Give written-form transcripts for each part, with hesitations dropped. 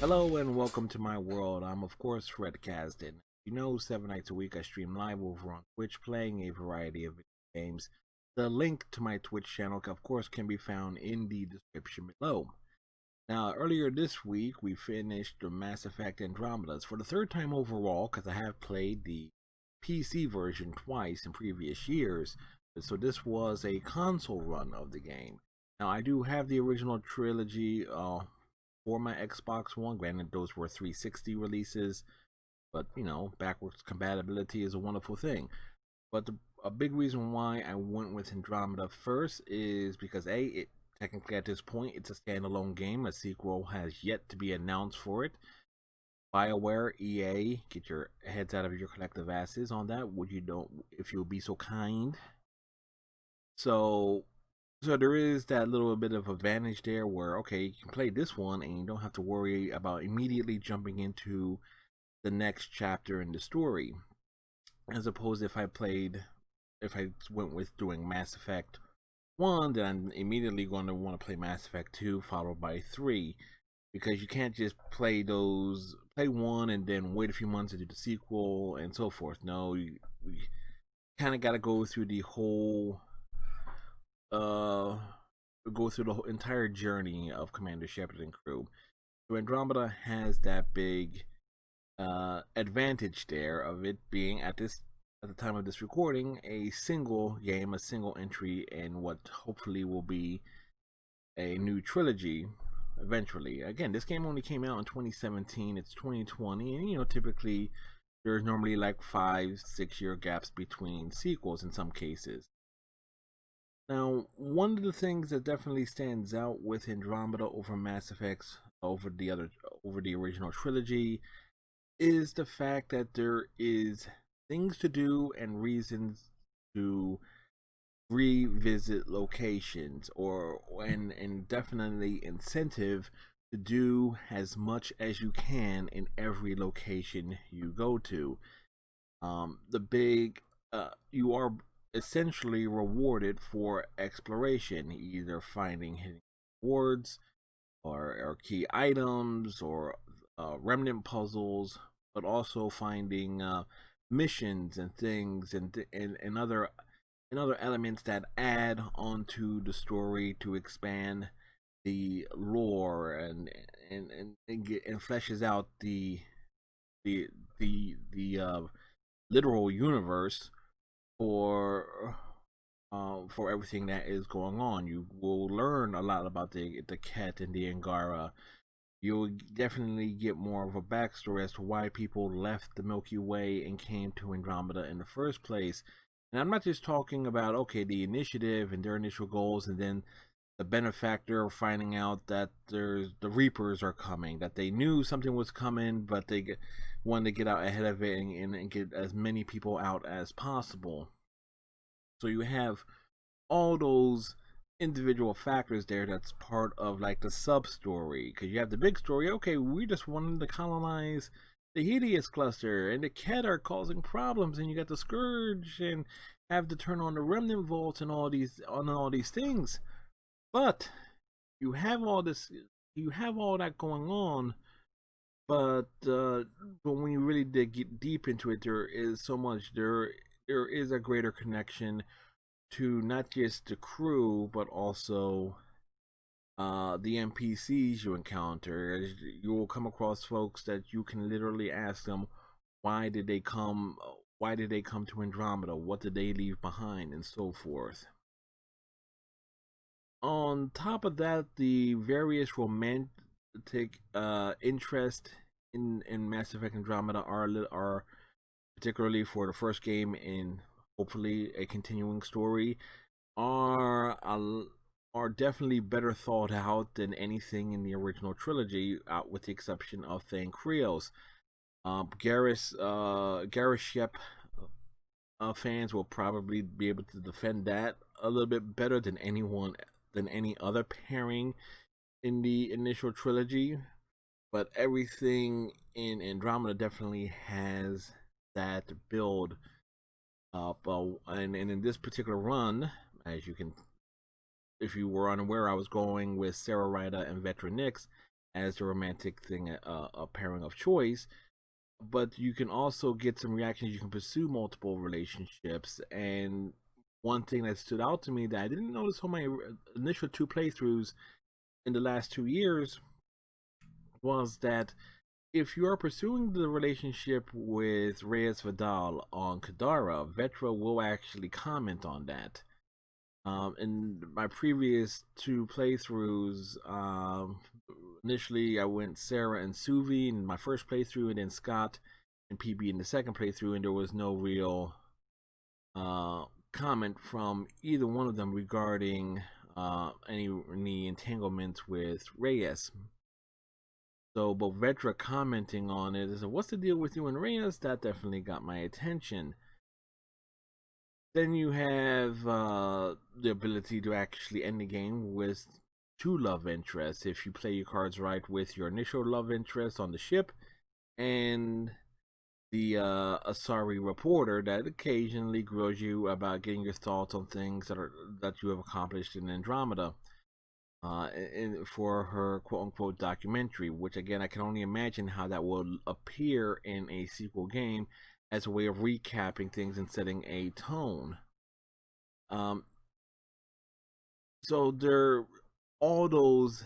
Hello and welcome to my world. I'm of course Fred Kasdan. You know, 7 nights a week I stream live over on Twitch playing a variety of video games. The link to my Twitch channel, of course, can be found in the description below. Now, earlier this week we finished the Mass Effect Andromeda for the third time overall, because I have played the PC version twice in previous years. So this was a console run of the game. Now, I do have the original trilogy for my Xbox One. Granted, those were 360 releases, but you know, backwards compatibility is a wonderful thing. But a big reason why I went with Andromeda first is because it technically at this point it's a standalone game. A sequel has yet to be announced for it. BioWare, EA, get your heads out of your collective asses on that. Would you don't, if you'll be so kind? So so there is that little bit of advantage there where, okay, you can play this one and you don't have to worry about immediately jumping into the next chapter in the story. As opposed to if I went with doing Mass Effect 1, then I'm immediately going to want to play Mass Effect 2 followed by 3. Because you can't just play 1 and then wait a few months to do the sequel and so forth. No, you kind of got to go through the whole uh go through the whole entire journey of Commander Shepard and crew. So Andromeda has that big advantage there of it being at the time of this recording a single game, a single entry in what hopefully will be a new trilogy eventually. Again, this game only came out in 2017. It's 2020, and you know, typically there's normally like 5-6 year gaps between sequels in some cases. Now, one of the things that definitely stands out with Andromeda over Mass Effects over the original trilogy is the fact that there is things to do and reasons to revisit locations and definitely incentive to do as much as you can in every location you go to. The big you are essentially rewarded for exploration, either finding hidden rewards or key items or remnant puzzles, but also finding missions and things and other elements that add onto the story to expand the lore and fleshes out the the literal universe for everything that is going on. You will learn a lot about the Ket and the Angara. You'll definitely get more of a backstory as to why people left the Milky Way and came to Andromeda in the first place. And I'm not just talking about, okay, the initiative and their initial goals, and then the benefactor finding out that the Reapers are coming, that they knew something was coming, but they wanted to get out ahead of it and get as many people out as possible. So you have all those individual factors there that's part of like the sub story, because you have the big story. Okay, we just wanted to colonize the Helios cluster, and the Ket are causing problems, and you got the Scourge and have to turn on the remnant vaults and all these things. But you have all that going on, but when you really dig deep into it, there is so much. There is a greater connection to not just the crew, but also the NPCs you encounter. You will come across folks that you can literally ask them, why did they come? Why did they come to Andromeda? What did they leave behind, and so forth. On top of that, the various romantic interest in Mass Effect Andromeda are particularly for the first game in hopefully a continuing story are are definitely better thought out than anything in the original trilogy, with the exception of Thane Krios. Garrus Shep fans will probably be able to defend that a little bit better than any other pairing in the initial trilogy. But everything in Andromeda definitely has that build up, and in this particular run, as you can, if you were unaware, I was going with Sarah Ryder and Veteran Nix, as the romantic thing, a pairing of choice. But you can also get some reactions. You can pursue multiple relationships. And one thing that stood out to me that I didn't notice on my initial two playthroughs in the last 2 years was that if you are pursuing the relationship with Reyes Vidal on Kadara, Vetra will actually comment on that. In my previous two playthroughs, initially I went Sarah and Suvi in my first playthrough, and then Scott and PB in the second playthrough, and there was no real comment from either one of them regarding any entanglements with Reyes. So, but Vetra commenting on it is, "What's the deal with you and Reyes?" That definitely got my attention. Then you have the ability to actually end the game with two love interests if you play your cards right, with your initial love interest on the ship and the Asari reporter that occasionally grills you about getting your thoughts on things that you have accomplished in Andromeda. For her quote-unquote documentary, which again I can only imagine how that will appear in a sequel game as a way of recapping things and setting a tone. Um, so there, all those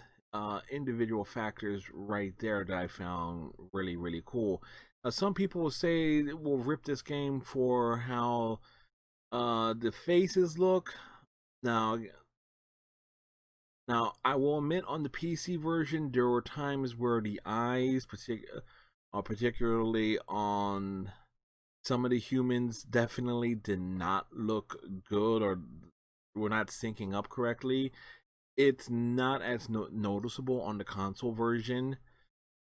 individual factors right there that I found really cool. Some people will say we'll rip this game for how the faces look. Now, I will admit, on the PC version, there were times where the eyes, particularly on some of the humans, definitely did not look good or were not syncing up correctly. It's not as noticeable on the console version.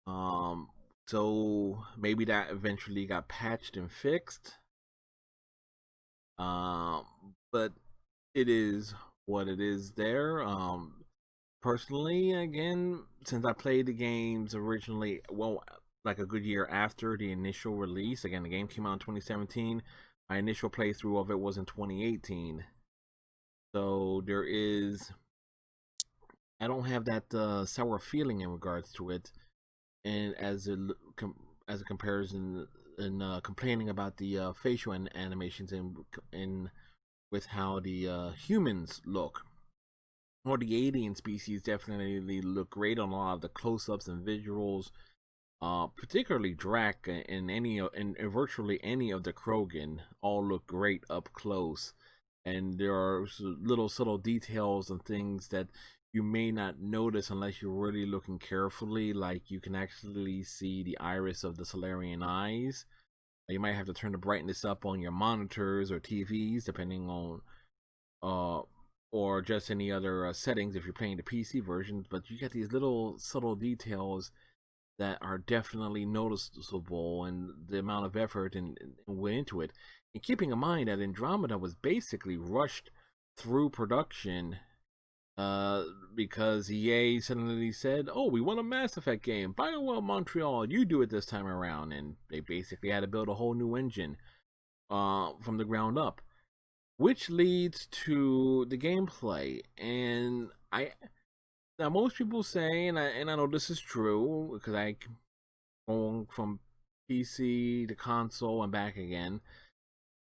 So maybe that eventually got patched and fixed. But it is what it is there. Personally, again, since I played the games originally, well, like a good year after the initial release, again, the game came out in 2017. My initial playthrough of it was in 2018. So I don't have that sour feeling in regards to it. And as a comparison, and complaining about the facial animations in with how the humans look, or the alien species definitely look great on a lot of the close-ups and visuals. Particularly Drac and virtually any of the Krogan all look great up close, and there are little subtle details and things that you may not notice unless you're really looking carefully. Like you can actually see the iris of the Solarian eyes. You might have to turn the brightness up on your monitors or TVs, depending on uh or just any other settings if you're playing the PC versions. But you get these little subtle details that are definitely noticeable, and the amount of effort and went into it. And keeping in mind that Andromeda was basically rushed through production because EA suddenly said, "Oh, we want a Mass Effect game. BioWare Montreal, you do it this time around," and they basically had to build a whole new engine from the ground up, which leads to the gameplay. And now most people say, and I know this is true because I going from PC to console and back again,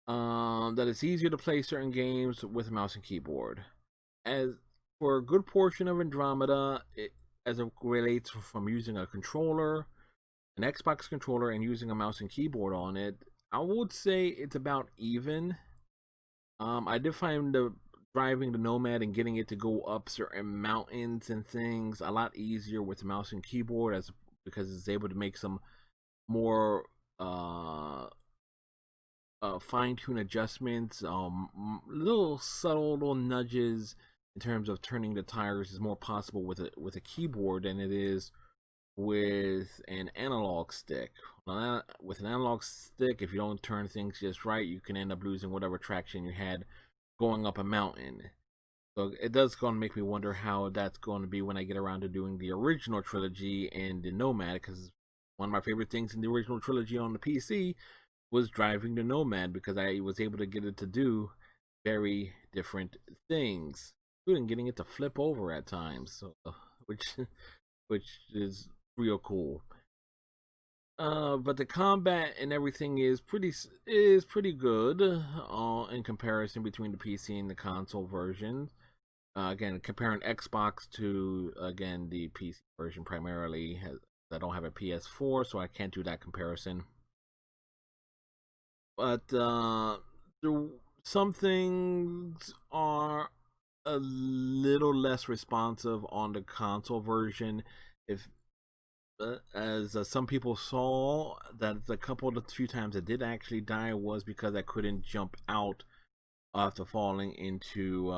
that it's easier to play certain games with a mouse and keyboard. As for a good portion of Andromeda, as it relates from using a controller, an Xbox controller, and using a mouse and keyboard on it, I would say it's about even. I did find the driving the Nomad and getting it to go up certain mountains and things a lot easier with the mouse and keyboard, as because it's able to make some more fine-tune adjustments, little subtle little nudges in terms of turning the tires is more possible with a keyboard than it is with an analog stick. With an analog stick, if you don't turn things just right, you can end up losing whatever traction you had going up a mountain. So it does going to make me wonder how that's going to be when I get around to doing the original trilogy and the Nomad, because one of my favorite things in the original trilogy on the PC was driving the Nomad, because I was able to get it to do very different things, including getting it to flip over at times. So, which which is real cool. But the combat and everything is pretty good in comparison between the PC and the console version. Again, comparing Xbox to again the PC version primarily. I don't have a PS4, so I can't do that comparison. But some things are a little less responsive on the console version. If as some people saw that a couple of the few times I did actually die was because I couldn't jump out after falling into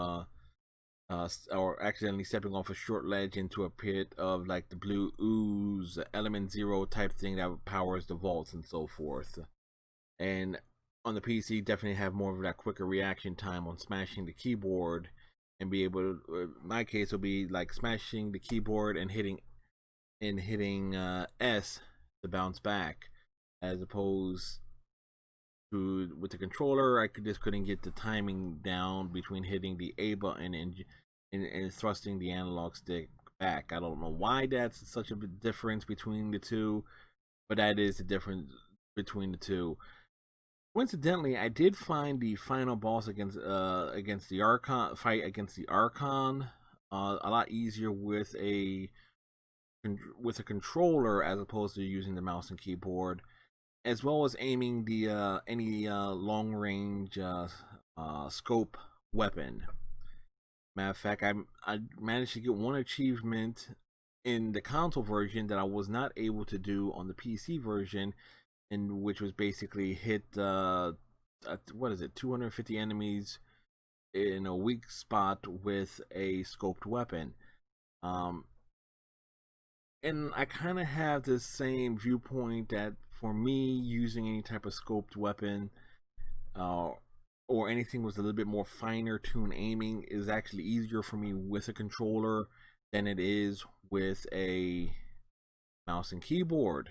or accidentally stepping off a short ledge into a pit of like the blue ooze element zero type thing that powers the vaults and so forth. And on the PC, definitely have more of that quicker reaction time on smashing the keyboard and be able to. In my case, will be like smashing the keyboard and hitting S to bounce back, as opposed to with the controller, I couldn't get the timing down between hitting the A button and thrusting the analog stick back. I don't know why that's such a big difference between the two, but that is the difference between the two. Coincidentally, I did find the final boss against the Archon a lot easier with a controller as opposed to using the mouse and keyboard, as well as aiming the any long range scope weapon. Matter of fact, I managed to get one achievement in the console version that I was not able to do on the PC version, and which was basically hit what is it, 250 enemies in a weak spot with a scoped weapon. Um, and I kind of have the same viewpoint that for me, using any type of scoped weapon uh, or anything with a little bit more finer tune aiming is actually easier for me with a controller than it is with a mouse and keyboard.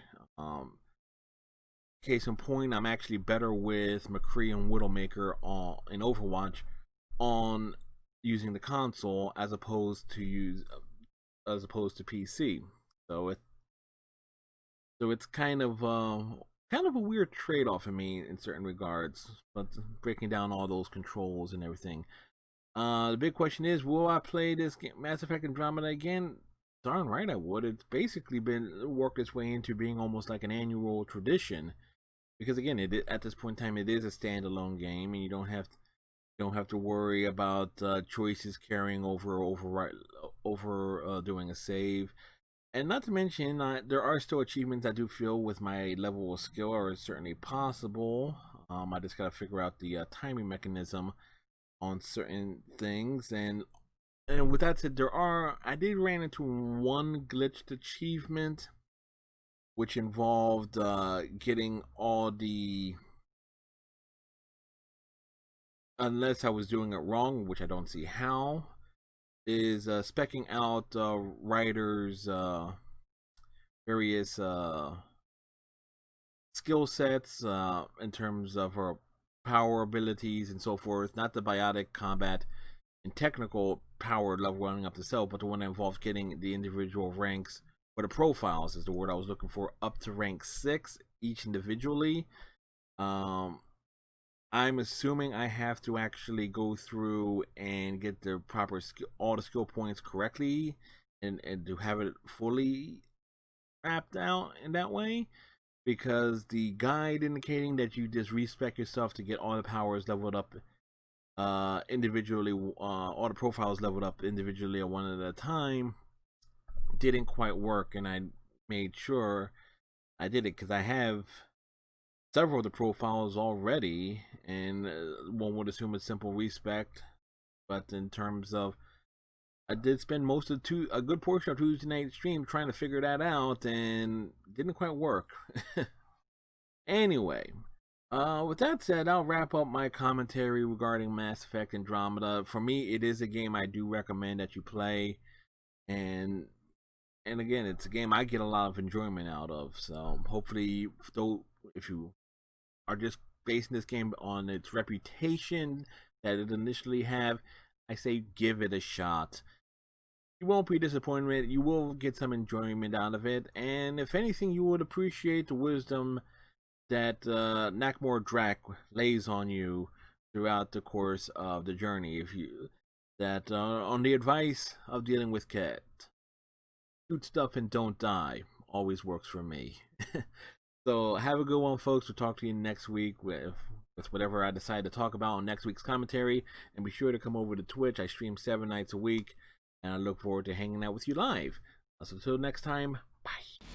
Case in point, I'm actually better with McCree and Widowmaker in Overwatch on using the console as opposed to PC. So it's kind of a weird trade off for me in certain regards, but breaking down all those controls and everything. The big question is, will I play this game, Mass Effect Andromeda again? Darn right I would. It's basically been worked its way into being almost like an annual tradition, because again, at this point in time, it is a standalone game, and you don't have to worry about choices carrying over doing a save. And not to mention, there are still achievements I do feel with my level of skill are certainly possible. I just gotta figure out the timing mechanism on certain things. And with that said, I did ran into one glitched achievement, which involved getting all the, unless I was doing it wrong, which I don't see how, is specking out Ryder's various skill sets in terms of her power abilities and so forth. Not the biotic combat and technical power leveling up the cell, but the one that involves getting the individual ranks, or the profiles is the word I was looking for, up to rank 6 each individually. I'm assuming I have to actually go through and get the proper all the skill points correctly, and to have it fully mapped out in that way, because the guide indicating that you just respec yourself to get all the powers leveled up individually, all the profiles leveled up individually or one at a time, didn't quite work, and I made sure I did it because I have several of the profiles already, and one would assume it's simple respect. But in terms of, I did spend a good portion of Tuesday night stream trying to figure that out, and didn't quite work. Anyway, with that said, I'll wrap up my commentary regarding Mass Effect Andromeda. For me, it is a game I do recommend that you play, and again, it's a game I get a lot of enjoyment out of. So hopefully, though, if you are just basing this game on its reputation that it initially have, I say give it a shot. you won't be disappointed. You will get some enjoyment out of it, and if anything, you would appreciate the wisdom that Nakmor Drak lays on you throughout the course of the journey. If you that on the advice of dealing with Ket, shoot stuff and don't die always works for me. So have a good one, folks. We'll talk to you next week with whatever I decide to talk about on next week's commentary. And be sure to come over to Twitch. I stream 7 nights a week, and I look forward to hanging out with you live. So until next time, bye.